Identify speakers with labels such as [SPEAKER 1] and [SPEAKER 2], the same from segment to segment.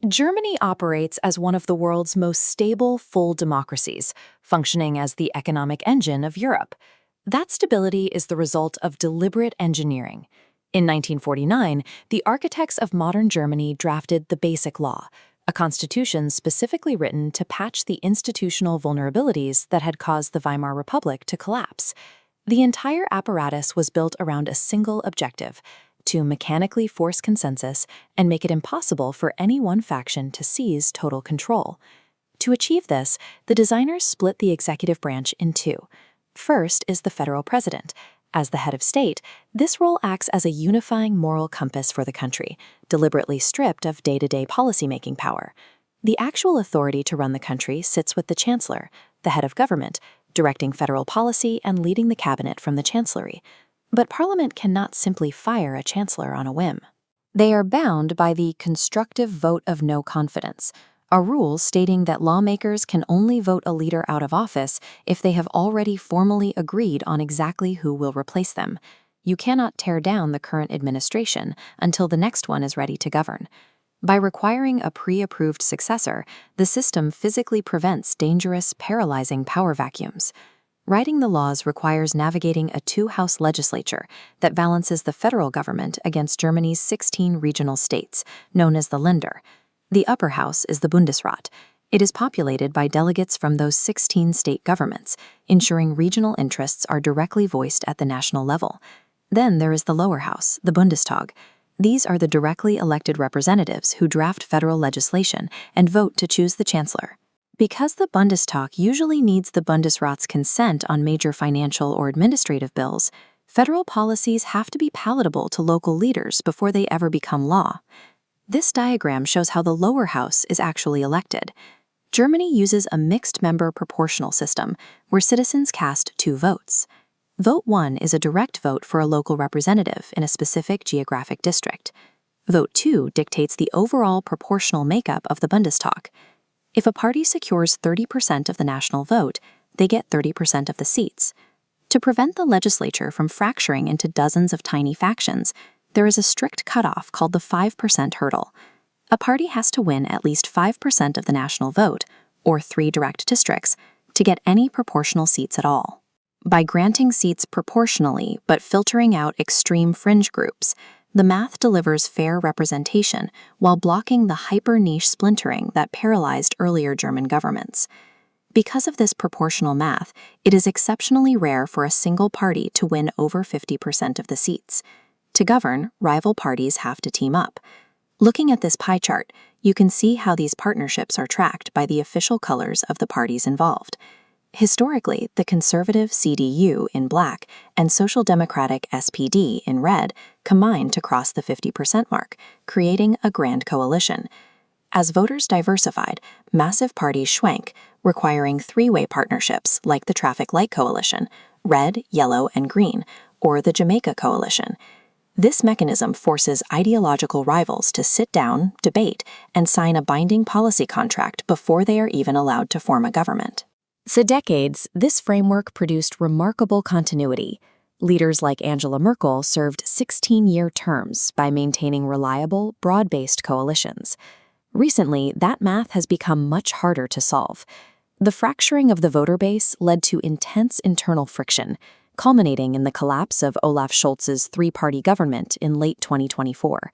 [SPEAKER 1] Germany operates as one of the world's most stable, full democracies, functioning as the economic engine of Europe. That stability is the result of deliberate engineering. In 1949, the architects of modern Germany drafted the Basic Law, a constitution specifically written to patch the institutional vulnerabilities that had caused the Weimar Republic to collapse. The entire apparatus was built around a single objective: to mechanically force consensus and make it impossible for any one faction to seize total control. To achieve this, the designers split the executive branch in two. First is the federal president. As the head of state, this role acts as a unifying moral compass for the country, deliberately stripped of day-to-day policymaking power. The actual authority to run the country sits with the chancellor, the head of government, directing federal policy and leading the cabinet from the chancellery. But Parliament cannot simply fire a chancellor on a whim. They are bound by the constructive vote of no confidence, a rule stating that lawmakers can only vote a leader out of office if they have already formally agreed on exactly who will replace them. You cannot tear down the current administration until the next one is ready to govern. By requiring a pre-approved successor, the system physically prevents dangerous, paralyzing power vacuums. Writing the laws requires navigating a two-house legislature that balances the federal government against Germany's 16 regional states, known as the Länder. The upper house is the Bundesrat. It is populated by delegates from those 16 state governments, ensuring regional interests are directly voiced at the national level. Then there is the lower house, the Bundestag. These are the directly elected representatives who draft federal legislation and vote to choose the chancellor. Because the Bundestag usually needs the Bundesrat's consent on major financial or administrative bills, federal policies have to be palatable to local leaders before they ever become law. This diagram shows how the lower house is actually elected. Germany uses a mixed-member proportional system where citizens cast two votes. Vote 1 is a direct vote for a local representative in a specific geographic district. Vote 2 dictates the overall proportional makeup of the Bundestag. If a party secures 30% of the national vote, they get 30% of the seats. To prevent the legislature from fracturing into dozens of tiny factions, there is a strict cutoff called the 5% hurdle. A party has to win at least 5% of the national vote, or 3 direct districts, to get any proportional seats at all. By granting seats proportionally but filtering out extreme fringe groups, the math delivers fair representation while blocking the hyper-niche splintering that paralyzed earlier German governments. Because of this proportional math, it is exceptionally rare for a single party to win over 50% of the seats. To govern, rival parties have to team up. Looking at this pie chart, you can see how these partnerships are tracked by the official colors of the parties involved. Historically, the conservative CDU in black and Social Democratic SPD in red combined to cross the 50% mark, creating a grand coalition. As voters diversified, massive parties shrank, requiring three-way partnerships like the Traffic Light Coalition, red, yellow, and green, or the Jamaica Coalition. This mechanism forces ideological rivals to sit down, debate, and sign a binding policy contract before they are even allowed to form a government. For decades, this framework produced remarkable continuity. Leaders like Angela Merkel served 16-year terms by maintaining reliable, broad-based coalitions. Recently, that math has become much harder to solve. The fracturing of the voter base led to intense internal friction, culminating in the collapse of Olaf Scholz's three-party government in late 2024.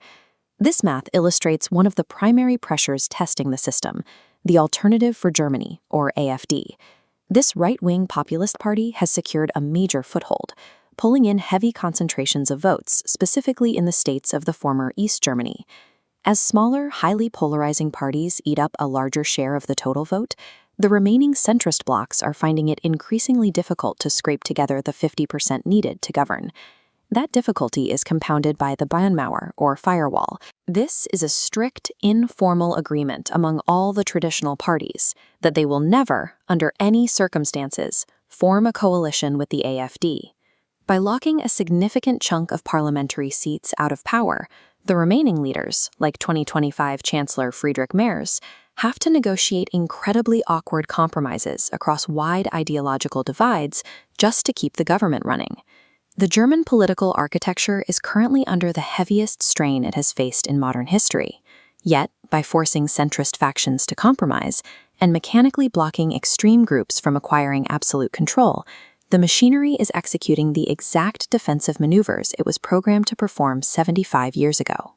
[SPEAKER 1] This math illustrates one of the primary pressures testing the system, the Alternative for Germany, or AfD. This right-wing populist party has secured a major foothold, pulling in heavy concentrations of votes, specifically in the states of the former East Germany. As smaller, highly polarizing parties eat up a larger share of the total vote, the remaining centrist blocs are finding it increasingly difficult to scrape together the 50% needed to govern. That difficulty is compounded by the Bayernmauer, or firewall. This is a strict, informal agreement among all the traditional parties that they will never, under any circumstances, form a coalition with the AfD. By locking a significant chunk of parliamentary seats out of power, the remaining leaders, like 2025 Chancellor Friedrich Merz, have to negotiate incredibly awkward compromises across wide ideological divides just to keep the government running. The German political architecture is currently under the heaviest strain it has faced in modern history. Yet, by forcing centrist factions to compromise and mechanically blocking extreme groups from acquiring absolute control, the machinery is executing the exact defensive maneuvers it was programmed to perform 75 years ago.